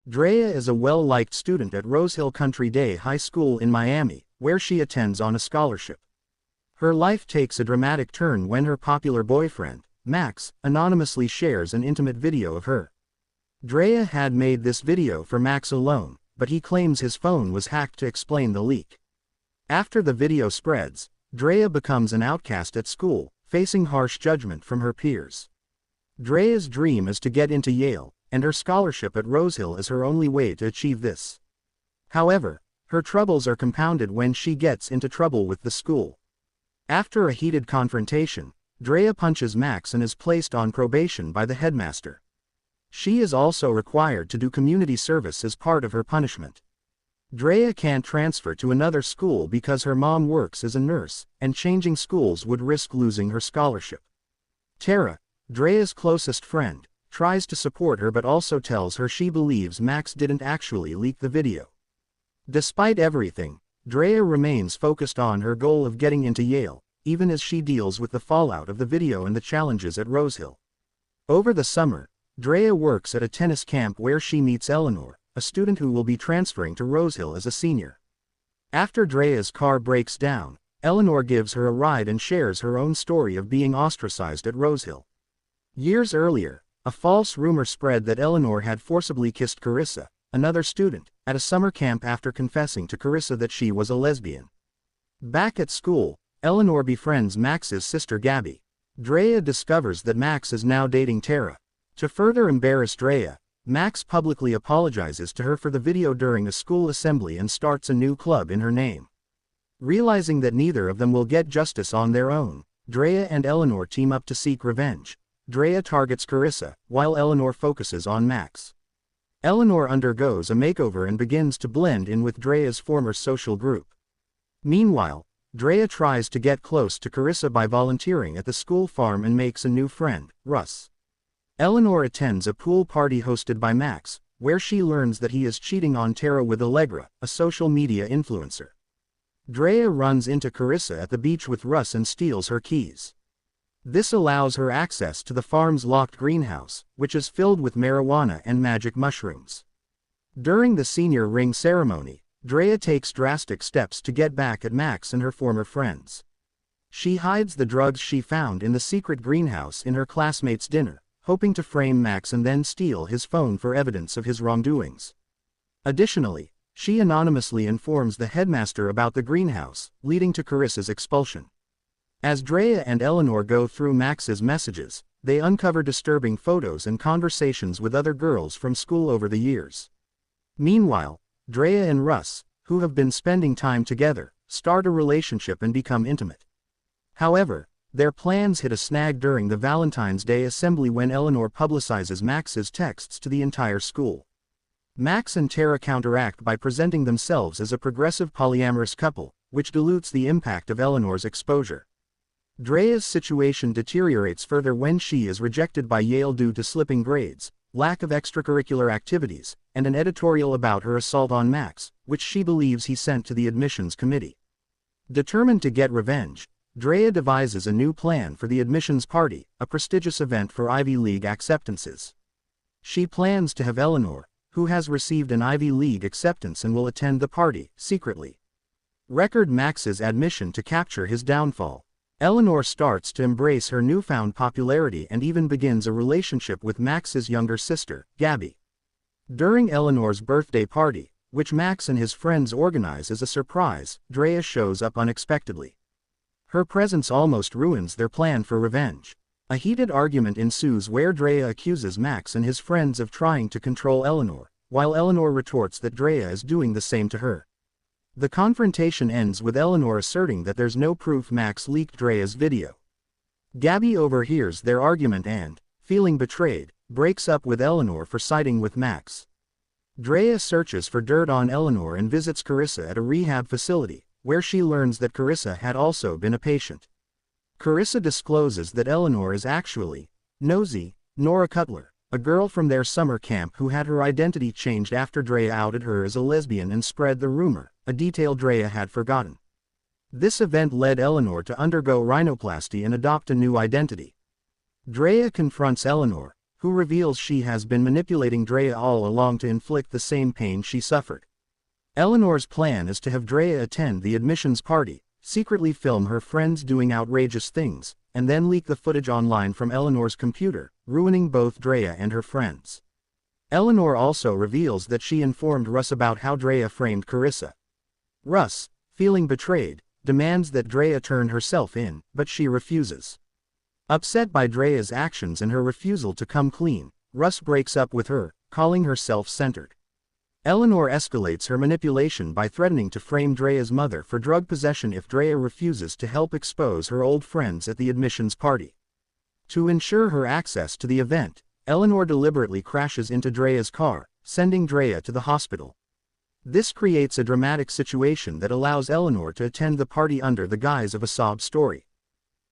Drea is a well-liked student at Rosehill Country Day High School in Miami, where she attends on a scholarship. Her life takes a dramatic turn when her popular boyfriend, Max, anonymously shares an intimate video of her. Drea had made this video for Max alone, but he claims his phone was hacked to explain the leak. After the video spreads, Drea becomes an outcast at school, facing harsh judgment from her peers. Drea's dream is to get into Yale, and her scholarship at Rosehill is her only way to achieve this. However, her troubles are compounded when she gets into trouble with the school. After a heated confrontation, Drea punches Max and is placed on probation by the headmaster. She is also required to do community service as part of her punishment. Drea can't transfer to another school because her mom works as a nurse, and changing schools would risk losing her scholarship. Tara, Drea's closest friend, tries to support her but also tells her she believes Max didn't actually leak the video. Despite everything, Drea remains focused on her goal of getting into Yale, even as she deals with the fallout of the video and the challenges at Rosehill. Over the summer, Drea works at a tennis camp where she meets Eleanor, a student who will be transferring to Rosehill as a senior. After Drea's car breaks down, Eleanor gives her a ride and shares her own story of being ostracized at Rosehill. Years earlier, a false rumor spread that Eleanor had forcibly kissed Carissa, another student, at a summer camp after confessing to Carissa that she was a lesbian. Back at school, Eleanor befriends Max's sister Gabby. Drea discovers that Max is now dating Tara. To further embarrass Drea, Max publicly apologizes to her for the video during a school assembly and starts a new club in her name. Realizing that neither of them will get justice on their own, Drea and Eleanor team up to seek revenge. Drea targets Carissa, while Eleanor focuses on Max. Eleanor undergoes a makeover and begins to blend in with Drea's former social group. Meanwhile, Drea tries to get close to Carissa by volunteering at the school farm and makes a new friend, Russ. Eleanor attends a pool party hosted by Max, where she learns that he is cheating on Tara with Allegra, a social media influencer. Drea runs into Carissa at the beach with Russ and steals her keys. This allows her access to the farm's locked greenhouse, which is filled with marijuana and magic mushrooms. During the senior ring ceremony, Drea takes drastic steps to get back at Max and her former friends. She hides the drugs she found in the secret greenhouse in her classmates' dinner, hoping to frame Max and then steal his phone for evidence of his wrongdoings. Additionally, she anonymously informs the headmaster about the greenhouse, leading to Carissa's expulsion. As Drea and Eleanor go through Max's messages, they uncover disturbing photos and conversations with other girls from school over the years. Meanwhile, Drea and Russ, who have been spending time together, start a relationship and become intimate. However, their plans hit a snag during the Valentine's Day assembly when Eleanor publicizes Max's texts to the entire school. Max and Tara counteract by presenting themselves as a progressive polyamorous couple, which dilutes the impact of Eleanor's exposure. Drea's situation deteriorates further when she is rejected by Yale due to slipping grades, lack of extracurricular activities, and an editorial about her assault on Max, which she believes he sent to the admissions committee. Determined to get revenge, Drea devises a new plan for the admissions party, a prestigious event for Ivy League acceptances. She plans to have Eleanor, who has received an Ivy League acceptance and will attend the party, secretly. Record Max's admission to capture his downfall. Eleanor starts to embrace her newfound popularity and even begins a relationship with Max's younger sister, Gabby. During Eleanor's birthday party, which Max and his friends organize as a surprise, Drea shows up unexpectedly. Her presence almost ruins their plan for revenge. A heated argument ensues where Drea accuses Max and his friends of trying to control Eleanor, while Eleanor retorts that Drea is doing the same to her. The confrontation ends with Eleanor asserting that there's no proof Max leaked Drea's video. Gabby overhears their argument and, feeling betrayed, breaks up with Eleanor for siding with Max. Drea searches for dirt on Eleanor and visits Carissa at a rehab facility, where she learns that Carissa had also been a patient. Carissa discloses that Eleanor is actually Nosy, Nora Cutler, a girl from their summer camp who had her identity changed after Drea outed her as a lesbian and spread the rumor, a detail Drea had forgotten. This event led Eleanor to undergo rhinoplasty and adopt a new identity. Drea confronts Eleanor, who reveals she has been manipulating Drea all along to inflict the same pain she suffered. Eleanor's plan is to have Drea attend the admissions party, secretly film her friends doing outrageous things, and then leak the footage online from Eleanor's computer, ruining both Drea and her friends. Eleanor also reveals that she informed Russ about how Drea framed Carissa. Russ, feeling betrayed, demands that Drea turn herself in, but she refuses. Upset by Drea's actions and her refusal to come clean, Russ breaks up with her, calling her self-centered. Eleanor escalates her manipulation by threatening to frame Drea's mother for drug possession if Drea refuses to help expose her old friends at the admissions party. To ensure her access to the event, Eleanor deliberately crashes into Drea's car, sending Drea to the hospital. This creates a dramatic situation that allows Eleanor to attend the party under the guise of a sob story.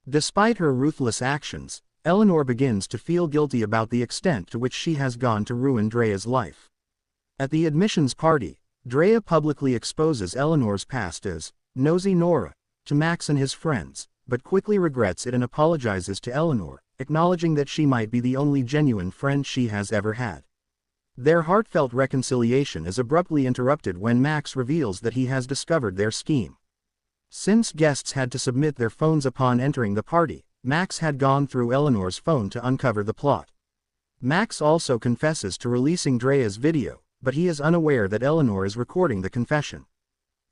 Despite her ruthless actions, Eleanor begins to feel guilty about the extent to which she has gone to ruin Drea's life. At the admissions party, Drea publicly exposes Eleanor's past as nosy Nora to Max and his friends, but quickly regrets it and apologizes to Eleanor, acknowledging that she might be the only genuine friend she has ever had. Their heartfelt reconciliation is abruptly interrupted when Max reveals that he has discovered their scheme. Since guests had to submit their phones upon entering the party, Max had gone through Eleanor's phone to uncover the plot. Max also confesses to releasing Drea's video, but he is unaware that Eleanor is recording the confession.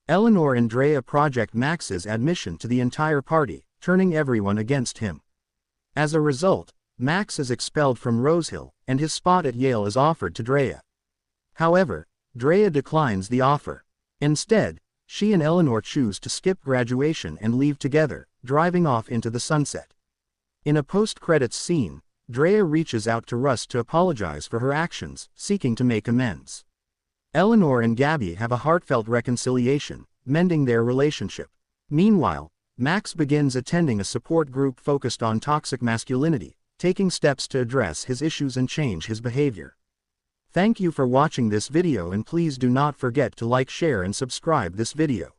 Eleanor and Drea project Max's admission to the entire party, turning everyone against him. As a result, Max is expelled from Rosehill, and his spot at Yale is offered to Drea. However, Drea declines the offer. Instead, she and Eleanor choose to skip graduation and leave together, driving off into the sunset. In a post-credits scene, Drea reaches out to Russ to apologize for her actions, seeking to make amends. Eleanor and Gabby have a heartfelt reconciliation, mending their relationship. Meanwhile, Max begins attending a support group focused on toxic masculinity, taking steps to address his issues and change his behavior. Thank you for watching this video, and please do not forget to like, share and subscribe this video.